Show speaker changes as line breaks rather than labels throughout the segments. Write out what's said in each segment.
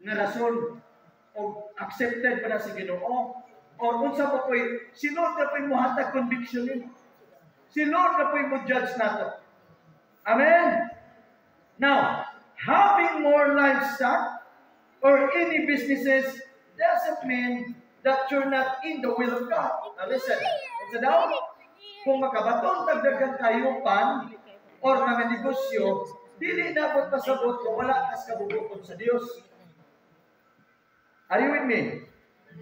nga rason o accepted pa na sa Ginoo or unsa pa po'y si Lord na po'y muhatag conviction nimo. Si Lord na po'y mo judge nato. Amen. Now, having more livestock or any businesses doesn't mean that you're not in the will of God. Now listen, unsa daw? Kung makabaton tagdagang kayupan or mga negosyo, dili dapat pasabot kung wala kas kabubuton sa Dios. Are you with me?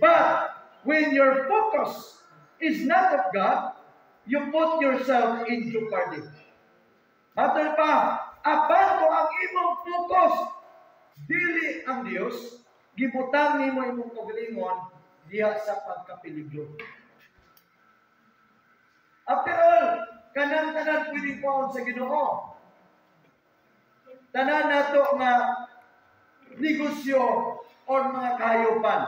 But when your focus is not of God, you put yourself in jeopardy. Matol pa, apan ko ang imong focus dili ang Dios, gibutang nimo imong kaugalingon diha sa pagkapeligro. After all, kanang-tanan pwedeng paon sa Ginoo. Tanan nato nga negosyo or mga kahayupan.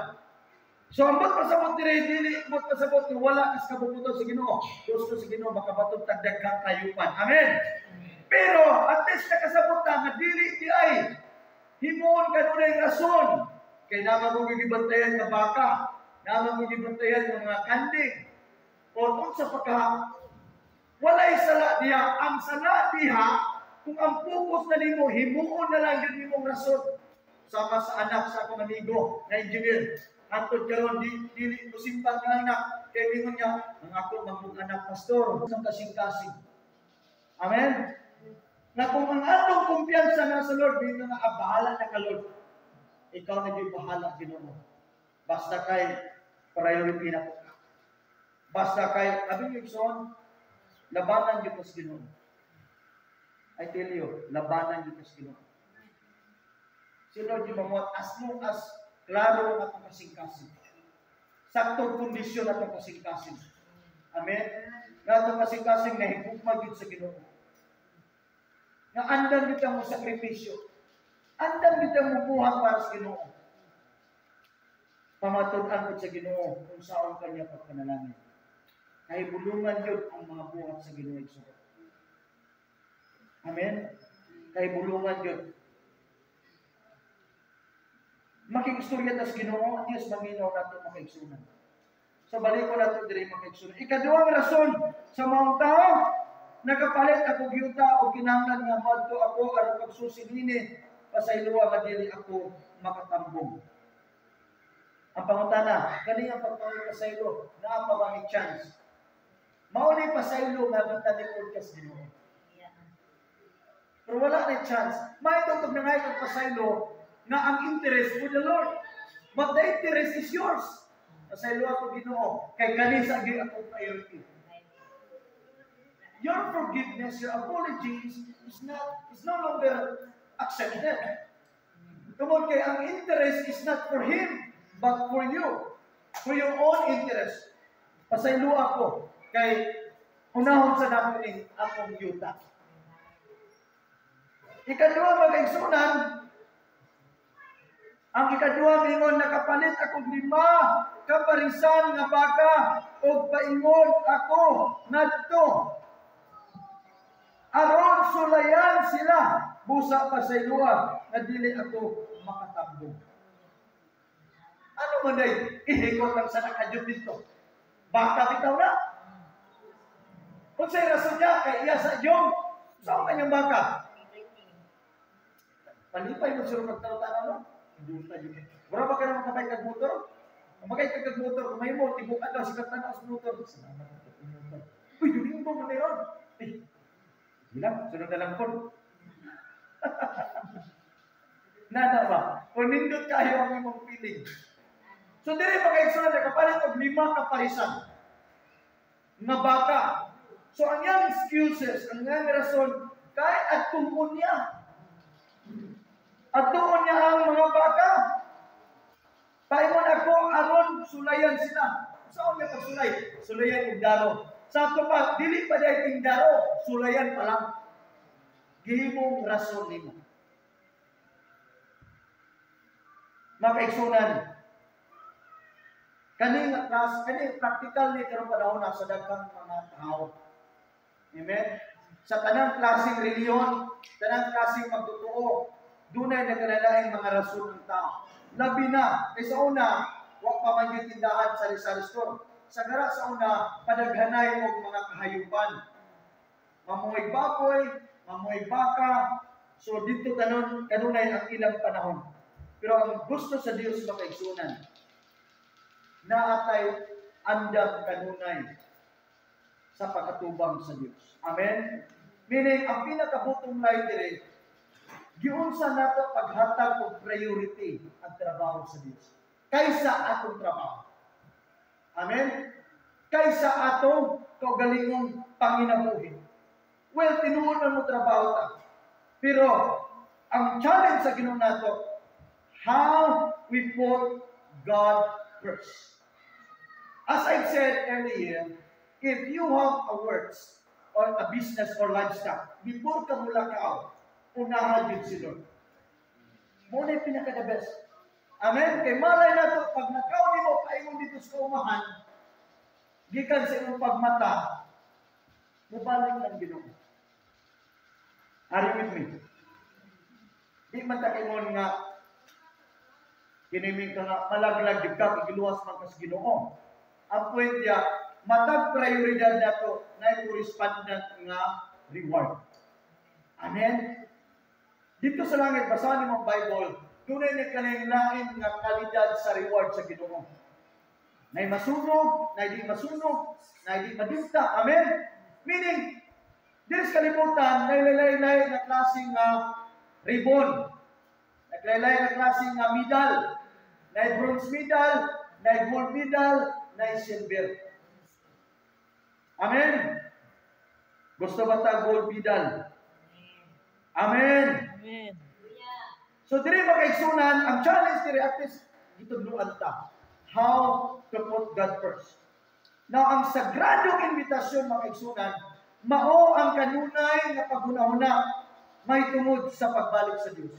So, ang ba't pasabot dili ba't pasabot nga wala kas kabubuton sa Ginoo. Gusto sa Ginoo makabaton tagdaghang kahayupan. Amen. Pero at least nakasabot nga dili di ay himuon kanunay rason. Kay naman mo gibantayan nga baka, naman mo gibantayan nga mga kanding. O unsa pa ka walay sala diha. Ang sala diha kung ang focus na nimo himuon na lang yun nimong rason. Sama sa anak sa akong amigo na engineer. Atod karon dili mo simpang nga anak kay mingon niya ang ako magmug anak pastor sang kasing-kasing. Amen. Na kung ang atong kumpiyansa na sa Lord, dito nga bahala na ka Lord. Ikaw na di bahala Ginoo. Basta kay priority na ko. Basta kay abing Ibson, labanan gyud sa Ginoo. I tell you, labanan gyud sa Ginoo. Si Lord di mamuhat as long as klaro ang atong kasing-kasing. Saktong kondisyon atong kasing-kasing. Amen. Nga atong kasing-kasing nahigugma gyud sa Ginoo. Nga andam gyud mo sakripisyo. Andam gyud mo buhat para sa Ginoo. Pamatud-an ko sa Ginoo kung saan kanya pagpanalangin. Kay bulungan yun ang mga buhat sa Ginoo igsoon. Amen? Kay bulungan yun. Makikistorya tas Ginoo, Diyos maminaw nato makaigsunan. So balik ko nato diri makaigsunan. Ikaduhang rason sa mga tao, nakapalit ako gyuta o kinahanglan nga madto ako aron pagsusilini pasayloa nga dili ako makatambong. Ang pangutana, kani ang pagpalit pasaylo, naa pa ba may chance? Mao ni pasaylo nga batalikod kas Ginoo. Pero wala na chance. May tugtog na ngay kag pasaylo nga ang interest for the Lord. But the interest is yours. Pasaylo ako Ginoo kay kani sa gyud akong priority. Your forgiveness, your apologies is no longer accepted. Tungod kay ang interest is not for him, but for you. For your own interest. Pasaylo ako kay unahon sa namin akong yuta. Ikaduha mag-igsunan, ang ikaduha mingon nakapalit akong 5 kaparisan nga baka o paingon ako ngadto. Aron sulayan sila busa pa sa iluwa nga dili ako makatambong. Ano man day ihikot lang sa nakajud dito. Baka bitaw na. Kung sa'y rason niya kay iya sa Diyong, saan kanyang baka? Palipay mo siya magtalaw-tanaw no? Hindi tayo. Wala ba ka na makabay kag-motor? Magay kag-motor, may mo, tibukan daw, sikat na sa motor. Salamat na. Uy, yun mo man yun. Bilang, sunod na lang po. Nana ba? Kung nindot kayo ang imong piling. So, dili pagkaigsunan na kapalit og 5 kaparisan. Nga baka. So, ang yang excuses, ang yang rason, kahit at tungkol niya. At doon niya ang mga baka. Paimon ako, aron sulayan sila. Saan niya pagsulay? Sulayan yung daro. Sa ito pa, dili pa dahil yung daro, sulayan pa lang. Gihimong rason nimo. Makaigsunan. Kani practical ni karong panahon na sa daghang mga tao. Amen? Sa tanang klaseng reliyon, tanang klaseng magtotoo, dunay nagkalalaing mga rason ng tao. Labi na. Kay sa una, wa pa man gyud tindahan sa sari-sari store. Sa gara sa una, padaghanay og mga kahayupan. Mamuhay baboy, mamuhay baka. So dito kanunay ang ilang panahon. Pero ang gusto sa Dios makaigsunan, naatay andam kanunay sa pagkatubang sa Dios. Amen? Meaning, ang pinakabutong line dire, giunsa nato paghatag og priority ang trabaho sa Dios kaysa atong trabaho. Amen? Kaysa atong kaugalingong panginabuhi. Well, tinuod man mo trabaho ta. Pero, ang challenge sa Ginoo nato, how we put God first. As I said earlier, if you have a works or a business or livestock, before ka mula kao, unahan din si Lord. Muna yung pinaka-the best. Amen? Kay malay na to, pag nakaw ni mo, paingon dito sa umahan, gikan sa iyong pagmata, mubalik ng Ginoo. Are you with me? Di man ta kaingon nga kiniming ka nga malaglag di ka igiluwas man kas Ginoo. Ang point niya, matag prioridad nato na correspondent nga reward. Amen. Dito sa langit basahin mo ang Bible, tunay na kalain-lain nga kalidad sa reward sa Ginoo. Nay masunog, nay di masunog, nay di madinta. Amen. Meaning, dili sa kalibutan, nailay-lay na klaseng ribbon, naglay-lay na klaseng medal, na bronze medal, na gold medal, na silver. Amen? Gusto ba ta gold medal? Amen?
Amen.
So, diri makaigsunan, ang challenge diri at least, itudluan ta. How to put God first. Now, ang sagradong invitasyon makaigsunan, mao ang kanunay nga paghunahuna may tungod sa pagbalik sa Dios.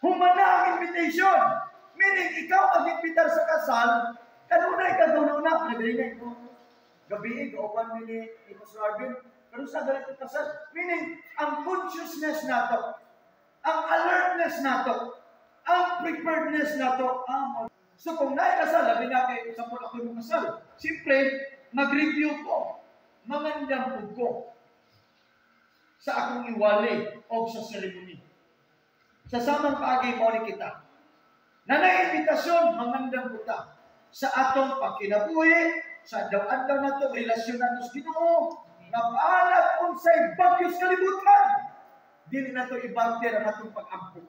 Humana ang invitation. Meaning, ikaw ang imbitar sa kasal, kanunay ka hunahuna. Nagrinay ko, gabi, kauban ni Pastor Arvin, pero sa ganito kasal. Meaning, ang consciousness nato, ang alertness nato, ang preparedness nato, so kung naay kasal, labi na kay sa ako yung kasal, simple, mag-review ko, mangandam ko sa akong iwali o sa seremony. Sa samang paagi mo ni kita. Nanay invitasyon, mangandam ko ta sa atong pagkinabuhi, sa daw-andaw na ito, relasyon nato sa Ginoo, na paalat unsay bagyos kalibutan. Dili na ito ibarter ang atong pag-ampo.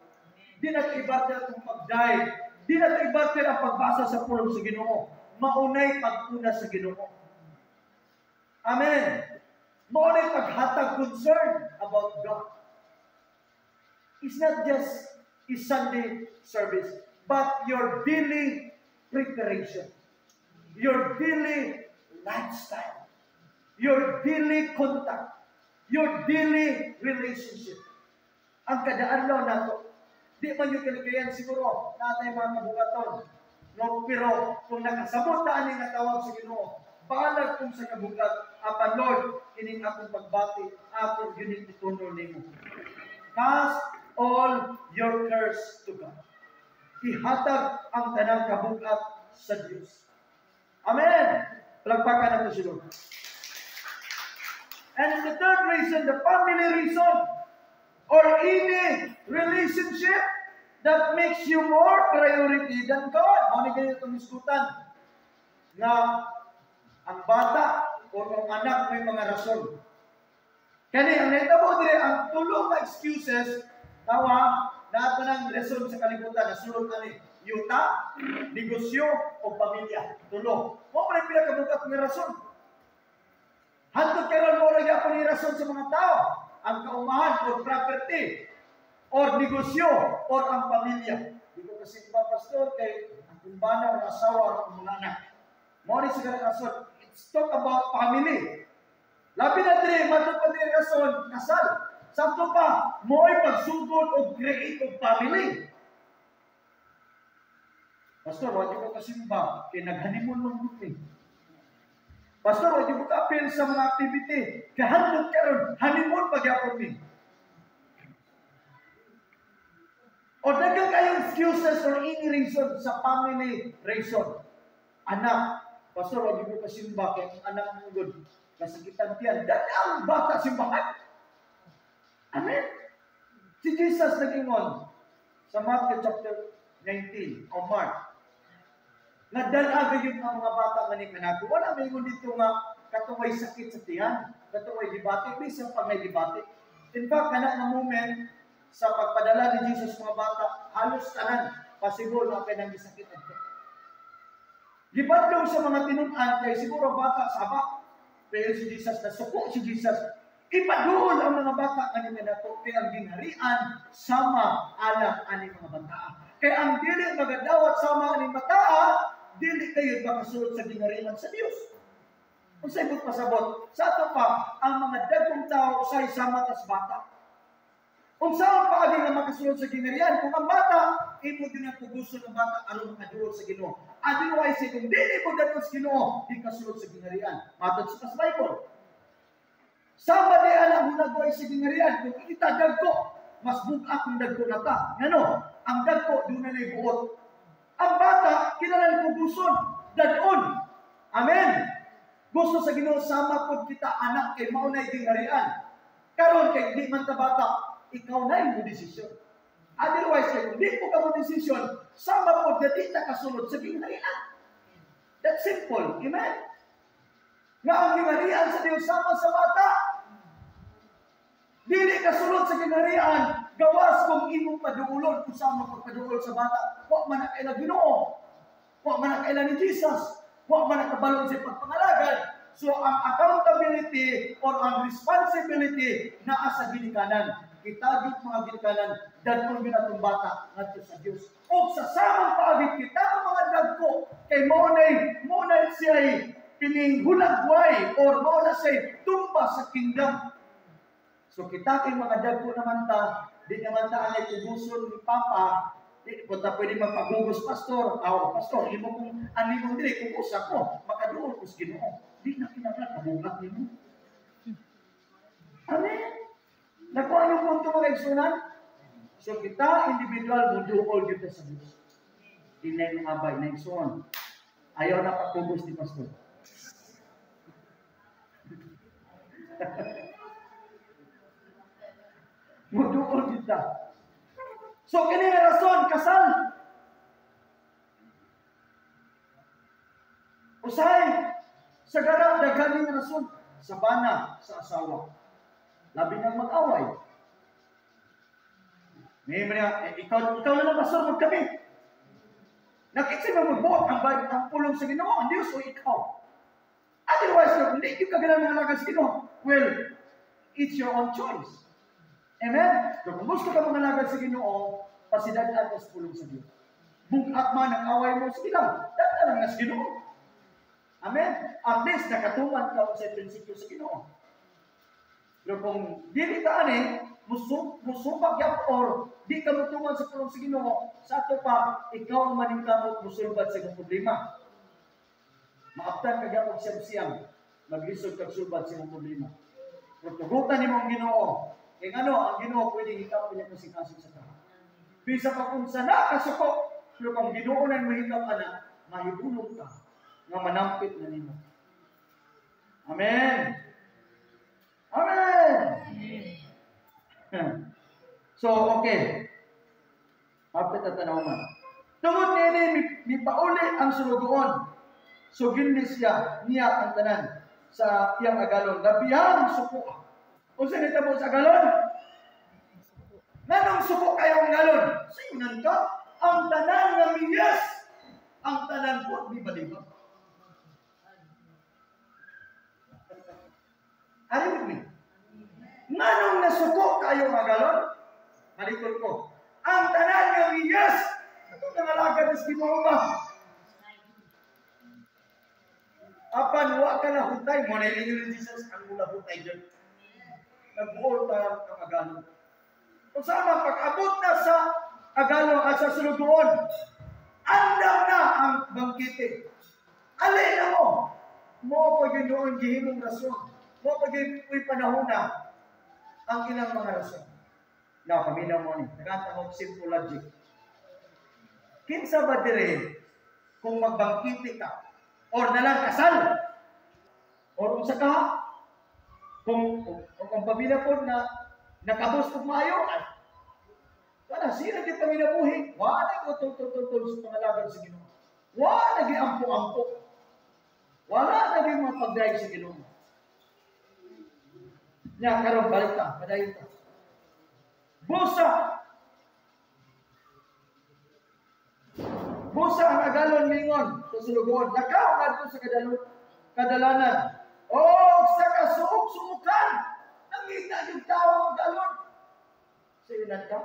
Dili na ito ibarter ang pag-dive. Dili na ito ibarter ang pagbasa sa pulong sa Ginoo. Maunay pag-una sa Ginoo. Amen. Maunay paghatag concern about God. It's not just a Sunday service, but your daily preparation, your daily lifestyle, your daily contact, your daily relationship. Ang kada-adlaw nato, di man yung kaligayan siguro natay mga kabugaton. No, pero kung nakasabot na ani nga tawag sa Ginoo, balag kung sa kabugat, apan Lord, kining akong pagbati, akong gining ituno nimo. Cast all your cares to God. Ihatag ang tanang kabugat sa Diyos. Amen! Palagpakan nato si Lord. And the third reason, the family reason, or any relationship that makes you more priority than God. Ano ganyan itong iskutan? Na ang bata o ang anak may mga rason. Kani, ang naitabo dire, ang tulong na excuses, tawa, nato ng rason sa kalibutan, nasulod na ni yuta, negosyo, o pamilya. Tulong. Mo pa rin pinakabukat ng rason. Hantod karon mo rin ako ni rason sa mga tao. Ang kaumahan o property, or negosyo, or ang pamilya. Di ko kasi ba, pastor, kay ang kumbana, ang asawa, ang mga anak. Mo rin sigara rason. It's talk about family. Labi na dire, matod pa dire rason, kasal. Sakto pa, mo'y pagsugod o create o family. Pastor, wadi ko kasimba, kay naghanimon mong buti. Pastor, wadi ko ka-appeal sa mga activity, kahandot karon, honeymoon pagyapon mi. O excuses or any reason sa family reason. Anak, pastor, wag mo kasimba kay anak mo good. Kasakitan tiyan. Dadang bata simbahan. Amen. Si Jesus nag-ingon sa Matthew chapter 19 o Mark. Nadalaga yung mga bata maning anak. Wala may ingon dito nga katuway sakit sa tiyan. Katuway dibati. Bisa pag may dibati. In fact, anak na moment sa pagpadala ni Jesus mga bata, halos tanan, pasiguro na pinang gisakit ito. Gibadlong sa mga tinunan, kay siguro bata sabak, pero si Jesus, nasuko si Jesus, ipaduhol ang mga bata kanina na ito, kaya ang ginharian, sama alam ani mga bata. Kaya ang dili magadawat sama ani bata, dili kayo makasulod sa ginharian sa Dios. Kung sa ibot pasabot, sa ato pa, ang mga dagkong tao sa sama tas bata. Kung saan paagi nga makasulod sa ginharian, kung ang bata, imo din ang puguso ng bata aron makaduol sa Ginoo. Otherwise, kung dili mo dayon sa Ginoo, di kasulod sa ginharian. Matod sa Bible. Sama di alam mo nagway sa ginharian, kung kita dagko, mas bugak ang dagko na ta. Ngano? Ang dagko, doon na buot. Ang bata, kinala ng puguson, dadon. Amen. Gusto sa Ginoo, sama po kita anak kay maunay ginharian. Karon kay di man ta bata, ikaw na yung desisyon. Otherwise, kung di mo ka mo desisyon, sama po dati na kasunod sa ginharian. That's simple. Amen? Nga ang ginharian sa Diyos sama sa bata. Dili kasunod sa ginharian, gawas kung imong paduulon, kung sama kung paduulon sa bata. Huwag man na kailan Ginoo. Huwag man na kailan ni Jesus. Huwag man na kabalon sa pagpangalagad. So, ang accountability or ang responsibility na sa ginikanan. Kita yung mga ginikanan, dagko yun atong bata ngadto sa Dios. O sa samang paagit kita ang mga dagko kay monay siya pininghulagway or mauna siya tumba sa kingdom. So kita kay mga dagko naman ta, di naman ta alay kuguson ni Papa, di ko ta pwede magpagugos pastor, pastor, imo kung animo dili kung usa ko, makaduol ko sa Ginoo. Di na kinahanglan kabugat nimo. Amen. Nakuha yung punto mga igsunan? So kita, individual, muduol dito sa Diyos. Dinay mga abay na igsunan. Ayaw na patubos ni pastor. Muduol kita. So kini nga rason, kasal. Usahay, sa garap, daghan nga rason. Sa bana, sa asawa. Labi nang mag-away. Ngayon niya, ikaw na lang pastor, magkami. Nakitsi mo magbuot ang pulong sa Ginoo, ang Diyos o ikaw. Otherwise, kung hindi ka ganang mga lagas Ginoo, well, it's your own choice. Amen? So, kung gusto ka mga lagas sa Ginoo, pasidadaan ka sa pulong sa Diyos. Bukat man ang away mo sa Ginoo, dadaan nga sa Ginoo. Amen? At least, nakatuman ka sa prinsipyo sa Ginoo. Pero kung dili ka ani, musubak yan or di ka mutungan sa pulong sa Ginoo, sa ato pa, ikaw ang maningkamot musulbat sa iyong problema. Maaptan ka gyapon siyam-siyam, maglisod kag sulbat sa iyong problema. Pero tugutan nimo ang Ginoo. Kay ngano ang Ginoo pwedeng ikaw pinya kasikaso sa ta. Bisa pa kung sana kasuko, pero kung Ginoo nang mahikap ana, mahibulog ka nga manampit na nimo. Amen. Amen! So, okay. Hapit at tanawaman. Tungod nini, mipauli ang sulugoon. So, gindi niya ang tanan sa iyang agalon. Labihang suko. O sa nita mo sa agalon? Nanong suko kayo ang agalon? Singnan ka? Ang tanan nga miyas. Ang tanan po, di ba? Are you with me? Nganong nasuko kayo magalon? Malikot ko. Ang tanan nga miyas. Ito nangalagad is Ginoo ba? Apan wa ka na hutay. Muna yung ni Jesus ang mula hutay dyan. Nagbuol ta ang agalon. Kung sama, pag-abot na sa agalon at sa sulugoon, andam na ang bangkite. Alay na mo. Mo pag yun doon gihimong rason. Mo pagay panahon na ang ilang mga rason. Na paminaw mo ni, naganta mo simple logic. Kinsa ba dire kung magbangkiti ka or nalang kasal or unsa ka kung ang pamilya po na nakabos kung maayo wala sila di panginabuhi wala ko tutututol sa pangalagan sa Ginoo wala gi ampo-ampo wala na gi mga pagdayeg sa Ginoo nya karon balik ta padayon ta Busa ang agalon mingon sa sulugon. Lakaw ngadto sa kadalanan. O sa kasuok-suukan. Nangita yung tao ang agalon. Sa ilan ka?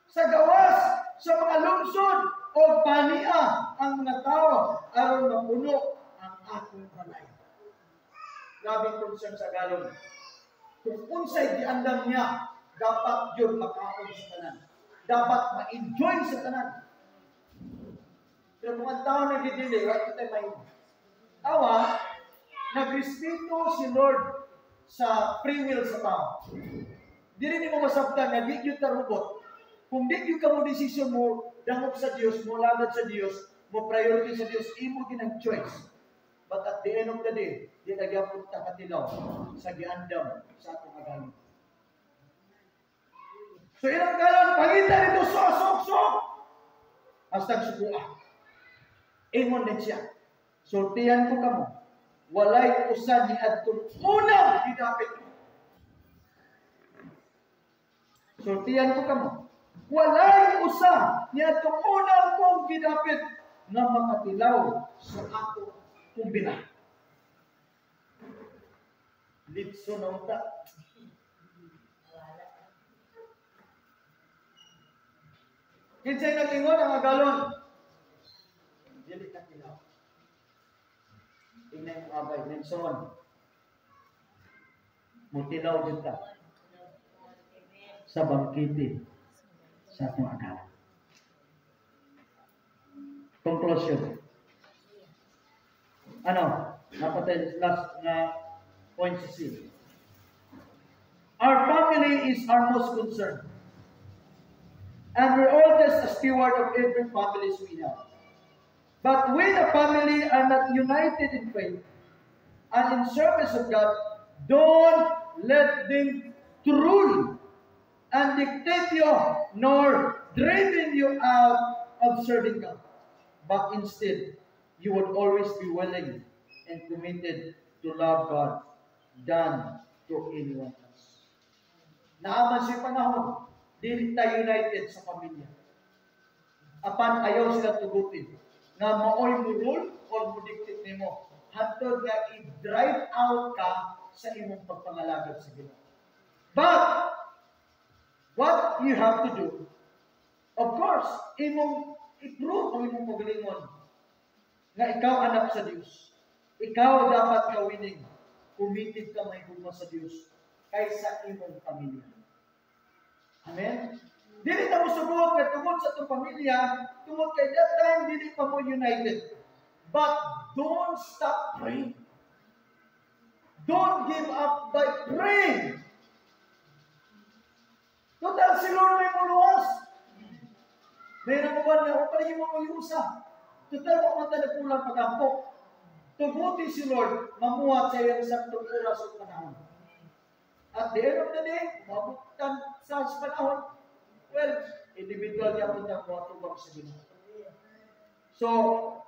Sa gawas, sa mga lungsod o pania ang mga tao aron mapuno ang akong balay. Grabing concern sa agalon. Kung unsay giandam niya, dapat yun makaon sa tanan. Dapat ma-enjoy sa tanan. Pero kung ang tao nagdidili, wala kita may tawa, nagrespeto si Lord sa free will sa tao. Di rin mo masabtan na di yun tarubot. Kung di yun ka mo desisyon mo, dangog sa Diyos, mo lagad sa Diyos, mo priority sa Diyos, imo ginang choice. But at the end of the day, di nagyapon ta katilaw sa giandam sa atong agalon. So ilang galon, pangitan ito sok. Hastag sukuha. Ingon din siya. Sortihan ko kamo. Walay usan ni adtong unang gidapit. Sortihan ko kamo. Walay usa ni adtong unang kong gidapit nga makatilaw sa ako kumbina. Litso na uta. Kinsay nag-ingon ang agalon. Dili ka tilaw. Tingnan mo abay, Nelson. Mutilaw din ka. Sa bangkiti. Sa atong agalon. Conclusion. Napatay last na point sa C. Our family is our most concern. And we're all just a steward of every family we have. But when a family are not united in faith and in service of God, don't let them to rule and dictate you nor driven you out of serving God. But instead, you would always be willing and committed to love God than to anyone else. Naaman siya panahon, dili tayo united sa pamilya. Apan ayaw sila tugutin nga maoy mo rule or mo dictate nimo. Hantod nga i-drive out ka sa imong pagpangalagad sa Ginoo. But what you have to do, of course, imong i-prove ang imong pagalingon nga ikaw anak sa Dios. Ikaw dapat ka winning. Committed ka may hugma sa Dios kaysa imong pamilya. Amen? Dili na mo sugot na tungod sa itong pamilya, tungod kay that time, dili pa mo united. But don't stop praying. Don't give up by praying. Total si Lord may muluwas. May nakuban na, o paligin mo mo yung usa. Total mo mata na pulang pag-ampok. Tubuti si Lord, mamuhat sa iyong saktong oras o panahon. At the end of the day, mabutan sa panahon, well, individual niya punta ko at ubang sa Ginoo. So,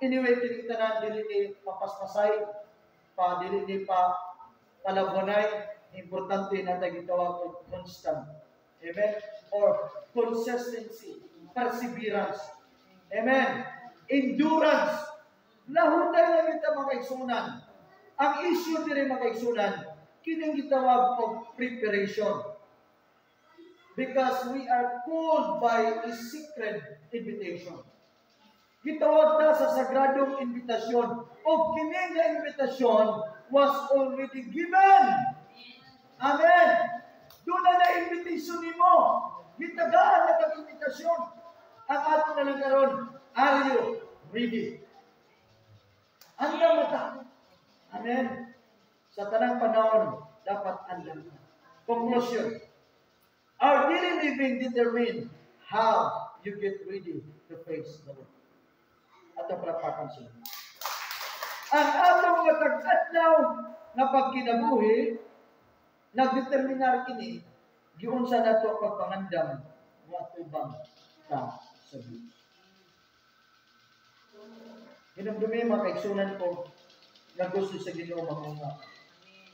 anyway, kita na dili ni papaspasay, dili ni palabonay, importante na tayo gitawag og constant. Amen? Or consistency, perseverance. Amen? Endurance. Lahutay na kita makaigsunan. Ang issue diri makaigsunan, kining gitawag og preparation. Because we are called by a secret invitation. Gitawag ta sa sagradong invitasyon. O kining nga invitasyon was already given. Amen. Doon na invitation nimo. Gitagaan na kang invitasyon. Ang ato na lang karon, are you ready? Andam mo ta. Amen. Sa tanang panahon, dapat andam ka. Conclusion. Our daily living determines how you get ready to face the Lord. Ato palakpakan siya. Ang atong matag-adlaw nga pagkinabuhi, nagdeterminar kini giunsa nato pagpangandam nga tubang ta sa Dios. Hinumdumi mga kaigsunan ko na gusto sa Ginoo mamunga.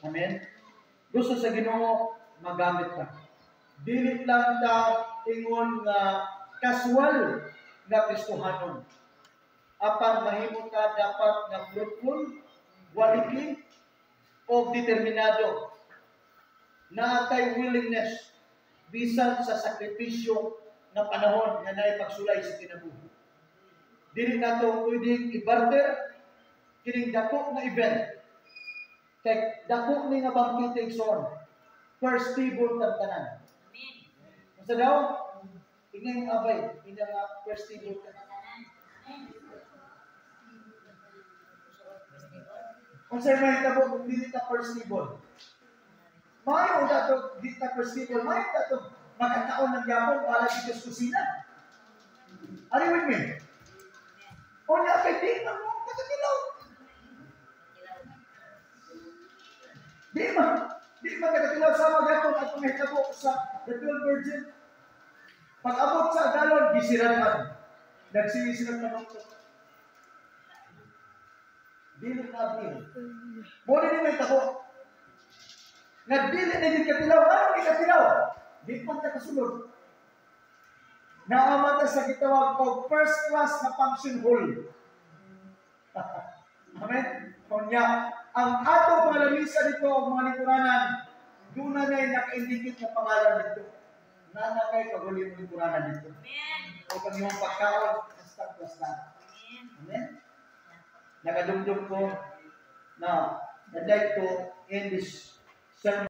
Amen? Gusto sa Ginoo magamit ka. Dili lang ta ingon nga casual nga Kristohanon. Apan mahimo ka dapat nga fruitful, quality, o determinado na atay willingness bisan sa sakripisyo na panahon nga naay pagsulay sa kinabuhi. Dili nato pwedeng i-barter kining dako nga event. Kay dako ni nga bangkiting son. First table tantanan. Amen. Sa daw, ingay abay, ina nga first table tantanan. Kung sa'yo may tabo, kung dili ka first table. Mayo dato, dili ka first table. Mayo dato, magkataon ng yapon para dito sa kusina. Are you with me? O na kay di na mo katatilaw. Di man katatilaw sa magyapon at kumahitabo sa the 12 virgin. Pag-abot sa galon, gisiranan. Nagsinisirap na nokto. Dili na abili. Muna ni may tabo. Nagdili na yung katilaw. Ano yung katilaw? Di man ka kasunod. Naamata sa gitawag ko first class na function hall. Amen? Kunya, ang atong mga lamisa dito, ang mga lingkuranan, doon na naka-indicate na pangalan dito. Na kay paguli ng lingkuranan dito. Amen. O kanyang pagkaon, basta. Amen? Nakadumdum ko na I'd like to end this sermon